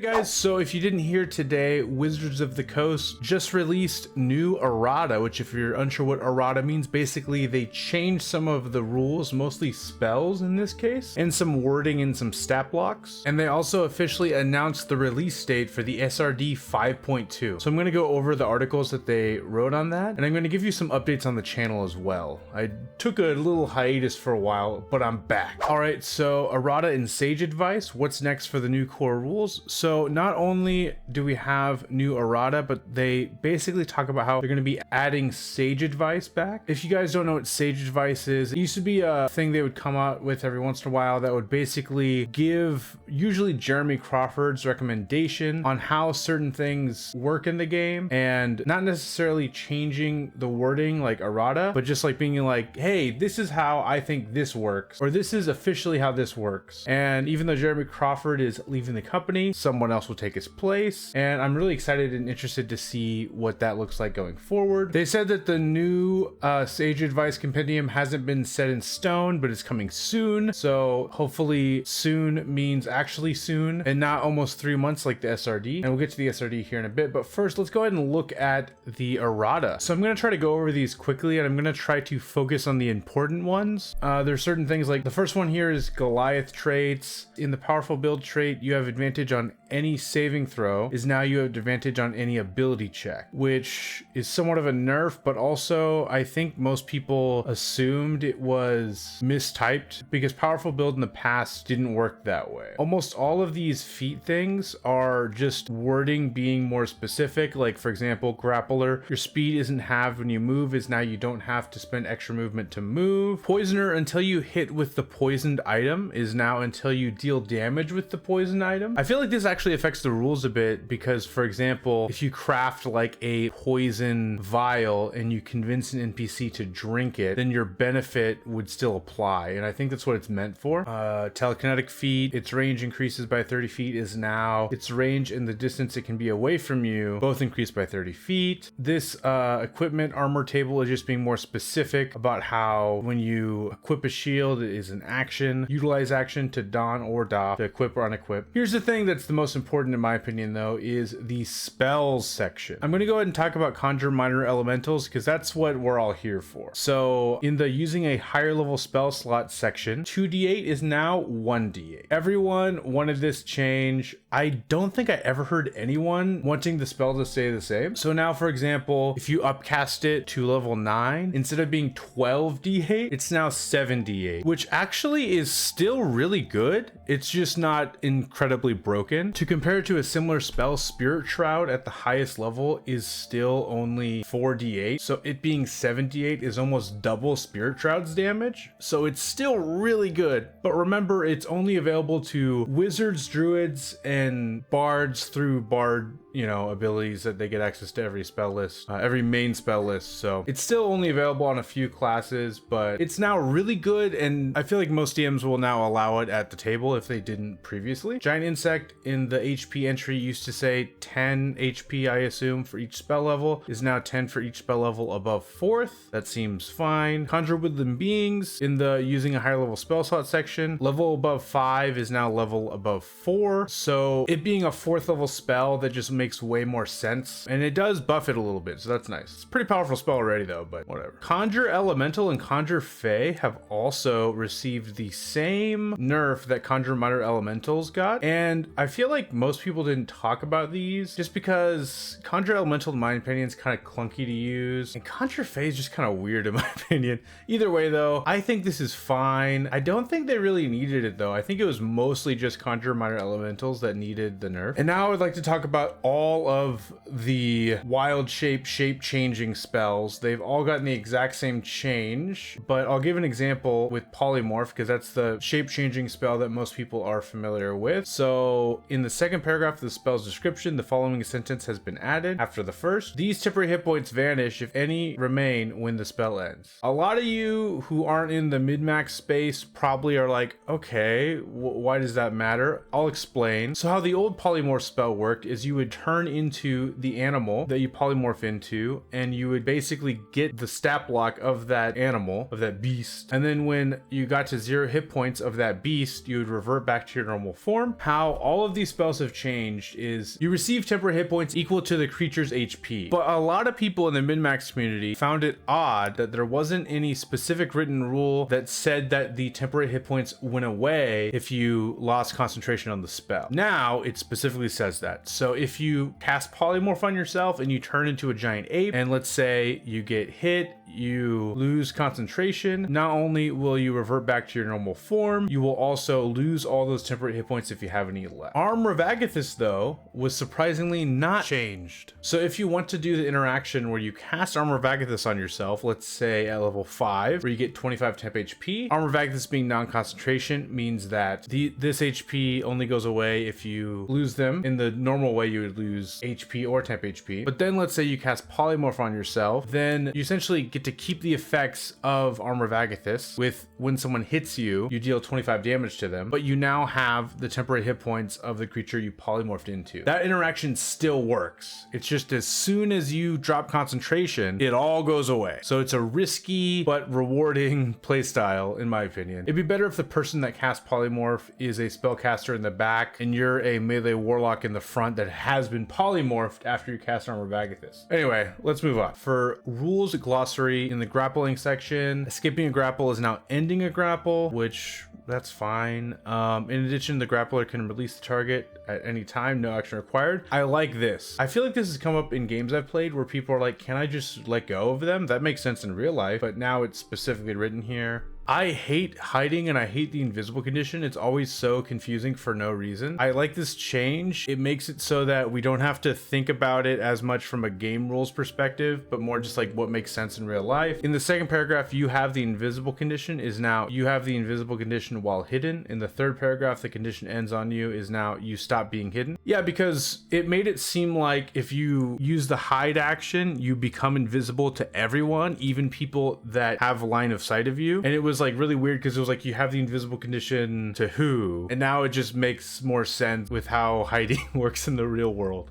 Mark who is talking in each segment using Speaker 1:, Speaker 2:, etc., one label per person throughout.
Speaker 1: Guys, so if you didn't hear today, Wizards of the Coast just released new Errata, which if you're unsure what Errata means, basically they changed some of the rules, mostly spells in this case, and some wording in some stat blocks. And they also officially announced the release date for the SRD 5.2. So I'm going to go over the articles that they wrote on that, and I'm going to give you some updates on the channel as well. I took a little hiatus for a while, but I'm back. All right, so Errata and Sage Advice, what's next for the new core rules? So not only do we have new Errata, but they basically talk about how they're going to be adding Sage Advice back. If you guys don't know what Sage Advice is, it used to be a thing they would come out with every once in a while that would basically give usually Jeremy Crawford's recommendation on how certain things work in the game, and not necessarily changing the wording like Errata, but just like being like, hey, this is how I think this works, or this is officially how this works. And even though Jeremy Crawford is leaving the company, someone else will take his place, and I'm really excited and interested to see what that looks like going forward. They said that the new Sage Advice Compendium hasn't been set in stone, but it's coming soon, so hopefully soon means actually soon and not almost 3 months like the SRD, and we'll get to the SRD here in a bit. But first, let's go ahead and look at the Errata. So I'm going to try to go over these quickly, and I'm going to try to focus on the important ones. There's certain things like the first one here is Goliath traits. In the powerful build trait, you have advantage on any saving throw, is now you have advantage on any ability check, which is somewhat of a nerf, but also I think most people assumed it was mistyped because powerful build in the past didn't work that way. Almost all of these feat things are just wording being more specific. Like for example, Grappler, your speed isn't halved when you move, is now you don't have to spend extra movement to move. Poisoner, until you hit with the poisoned item, is now until you deal damage with the poisoned item. I feel like this actually affects the rules a bit because, for example, if you craft like a poison vial and you convince an NPC to drink it, then your benefit would still apply, and I think that's what it's meant for. Telekinetic feat, its range increases by 30 feet, is now its range and the distance it can be away from you both increased by 30 feet. This equipment armor table is just being more specific about how when you equip a shield, it is an action. Utilize action to don or doff, to equip or unequip. Here's the thing that's the most important in my opinion though, is the spells section. I'm going to go ahead and talk about Conjure Minor Elementals because that's what we're all here for. So in the using a higher level spell slot section, 2d8 is now 1d8. Everyone wanted this change. I don't think I ever heard anyone wanting the spell to stay the same. So now, for example, if you upcast it to level 9, instead of being 12d8, it's now 7d8, which actually is still really good. It's just not incredibly broken. To compare it to a similar spell, Spirit Shroud at the highest level is still only 4d8. So it being 7d8 is almost double Spirit Shroud's damage. So it's still really good. But remember, it's only available to wizards, druids, and bards through bard, abilities that they get access to every spell list, every main spell list. So it's still only available on a few classes, but it's now really good, and I feel like most DMs will now allow it at the table if they didn't previously. Giant Insect in the HP entry used to say 10 HP, I assume, for each spell level, is now 10 for each spell level above 4th. That seems fine. Conjure Woodland Beings in the using a higher level spell slot section, level above 5 is now level above 4. So it being a 4th level spell, that just makes way more sense, and it does buff it a little bit, so that's nice. It's a pretty powerful spell already though, but whatever. Conjure Elemental and Conjure Fey have also received the same nerf that Conjure Minor Elementals got, and I feel like most people didn't talk about these just because Conjure Elemental in my opinion is kind of clunky to use, and Conjure Fey is just kind of weird in my opinion. Either way though, I think this is fine. I don't think they really needed it though. I think it was mostly just Conjure Minor Elementals that needed the nerf. And now I would like to talk about all of the wild shape changing spells. They've all gotten the exact same change, but I'll give an example with Polymorph because that's the shape changing spell that most people are familiar with. So in the second paragraph of the spell's description, the following sentence has been added after the first. These temporary hit points vanish if any remain when the spell ends. A lot of you who aren't in the mid-max space probably are like, okay, why does that matter? I'll explain. So how the old Polymorph spell worked is you would turn into the animal that you polymorph into, and you would basically get the stat block of that animal, of that beast, and then when you got to 0 hit points of that beast, you would revert back to your normal form. How all of these spells have changed is you receive temporary hit points equal to the creature's HP. But a lot of people in the min-max community found it odd that there wasn't any specific written rule that said that the temporary hit points went away if you lost concentration on the spell. Now it specifically says that. So if you cast Polymorph on yourself and you turn into a giant ape, and let's say you get hit, you lose concentration, not only will you revert back to your normal form, you will also lose all those temporary hit points if you have any left. Armor of Agathis, though, was surprisingly not changed. So if you want to do the interaction where you cast Armor of Agathis on yourself, let's say at level 5, where you get 25 temp HP, Armor of Agathis being non-concentration means that this HP only goes away if you lose them. In the normal way, you would lose HP or temp HP. But then let's say you cast Polymorph on yourself, then you essentially get to keep the effects of Armor of Agathis with when someone hits you, you deal 25 damage to them, but you now have the temporary hit points of the creature you polymorphed into. That interaction still works. It's just as soon as you drop concentration, it all goes away. So it's a risky but rewarding playstyle, in my opinion. It'd be better if the person that casts Polymorph is a spellcaster in the back and you're a melee warlock in the front that has been polymorphed after you cast Armor of Agathis. Anyway, let's move on. For rules glossary, in the grappling section, skipping a grapple is now ending a grapple, which that's fine. In addition, the grappler can release the target at any time, no action required. I like this. I feel like this has come up in games I've played where people are like, can I just let go of them? That makes sense in real life, but now it's specifically written here. I hate hiding and I hate the invisible condition. It's always so confusing for no reason. I like this change. It makes it so that we don't have to think about it as much from a game rules perspective, but more just like what makes sense in real life. In the second paragraph, you have the invisible condition is now you have the invisible condition while hidden. In the third paragraph, the condition ends on you is now you stop being hidden. Yeah, because it made it seem like if you use the hide action, you become invisible to everyone, even people that have line of sight of you. And it was like really weird because it was like you have the invisible condition to who, and now it just makes more sense with how hiding works in the real world.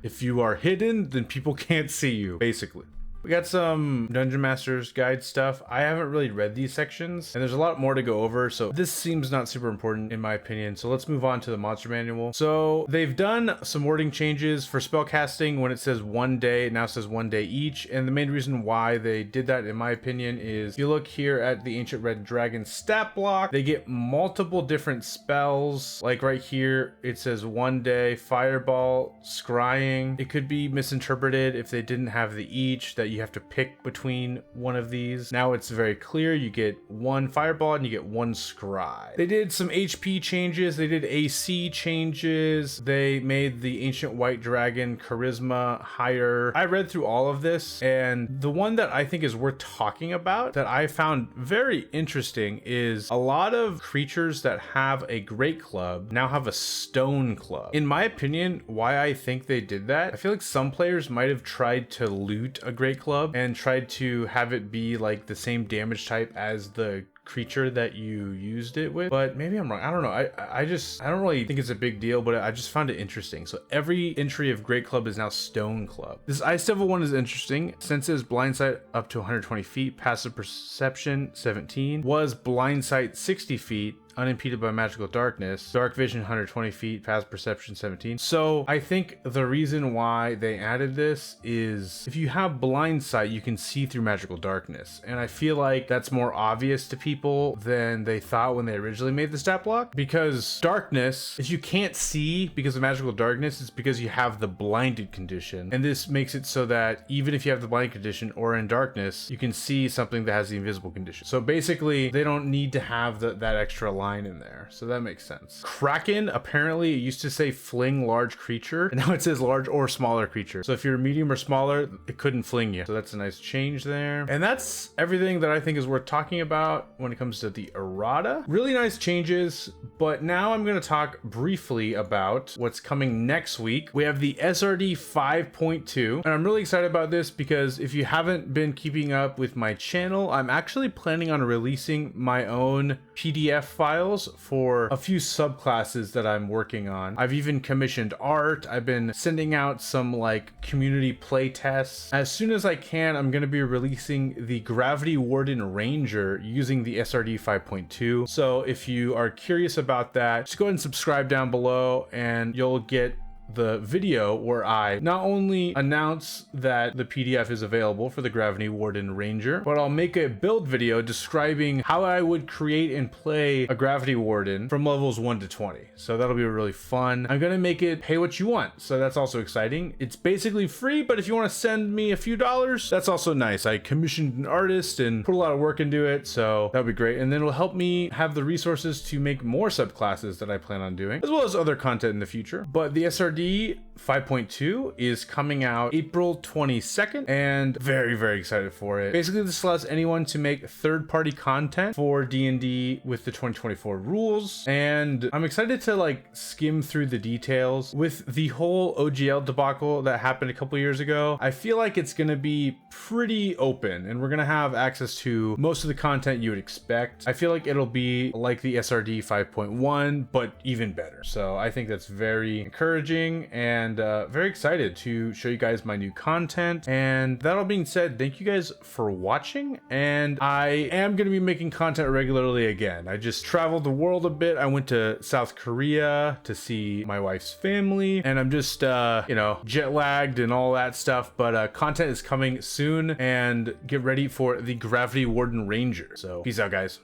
Speaker 1: If you are hidden, then people can't see you, basically. We got some Dungeon Master's Guide stuff. I haven't really read these sections, and there's a lot more to go over, so this seems not super important in my opinion. So let's move on to the Monster Manual. So they've done some wording changes for spellcasting. When it says 1 day, it now says 1 day each, and the main reason why they did that, in my opinion, is you look here at the Ancient Red Dragon stat block, they get multiple different spells. Like right here, it says 1 day, Fireball, Scrying. It could be misinterpreted if they didn't have the each, that you have to pick between one of these. Now it's very clear. You get 1 Fireball and you get 1 Scry. They did some HP changes. They did AC changes. They made the Ancient White Dragon Charisma higher. I read through all of this, and the one that I think is worth talking about that I found very interesting is a lot of creatures that have a Great Club now have a Stone Club. In my opinion, why I think they did that, I feel like some players might have tried to loot a Great Club and tried to have it be like the same damage type as the creature that you used it with, but maybe I'm wrong. I don't know. I don't really think it's a big deal, but I just found it interesting. So every entry of Great Club is now Stone Club. This Ice Devil one is interesting. Senses blind sight up to 120 feet, passive perception 17, was blind sight 60 feet, unimpeded by magical darkness, dark vision 120 feet, passive perception 17. So I think the reason why they added this is if you have blind sight, you can see through magical darkness, and I feel like that's more obvious to people than they thought when they originally made the stat block, because darkness, if you can't see because of magical darkness, it's because you have the blinded condition, and this makes it so that even if you have the blind condition or in darkness, you can see something that has the invisible condition. So basically they don't need to have that extra line in there, so that makes sense. Kraken, apparently it used to say fling large creature, and now it says large or smaller creature. So if you're medium or smaller, it couldn't fling you. So that's a nice change there. And that's everything that I think is worth talking about when it comes to the errata. Really nice changes, but now I'm going to talk briefly about what's coming next week. We have the SRD 5.2, and I'm really excited about this because if you haven't been keeping up with my channel, I'm actually planning on releasing my own PDF file files for a few subclasses that I'm working on. I've even commissioned art. I've been sending out some like community play tests. As soon as I can, I'm going to be releasing the Gravity Warden Ranger using the SRD 5.2. So if you are curious about that, just go ahead and subscribe down below and you'll get the video where I not only announce that the PDF is available for the Gravity Warden Ranger, but I'll make a build video describing how I would create and play a Gravity Warden from levels 1 to 20. So that'll be really fun. I'm gonna make it pay what you want, so that's also exciting. It's basically free, but if you want to send me a few dollars, that's also nice. I commissioned an artist and put a lot of work into it, so that'd be great. And then it'll help me have the resources to make more subclasses that I plan on doing, as well as other content in the future. But the SRD 5.2 is coming out April 22nd, and very excited for it. Basically, this allows anyone to make third-party content for D&D with the 2024 rules, and I'm excited to like skim through the details. With the whole OGL debacle that happened a couple years ago, I feel like it's gonna be pretty open, and we're gonna have access to most of the content you would expect. I feel like it'll be like the SRD 5.1, but even better. So I think that's very encouraging, and very excited to show you guys my new content. And that all being said, thank you guys for watching, and I am going to be making content regularly again. I just traveled the world a bit. I went to South Korea to see my wife's family, and I'm just you know, jet lagged and all that stuff, but content is coming soon, and get ready for the Gravity Warden Ranger. So peace out, guys.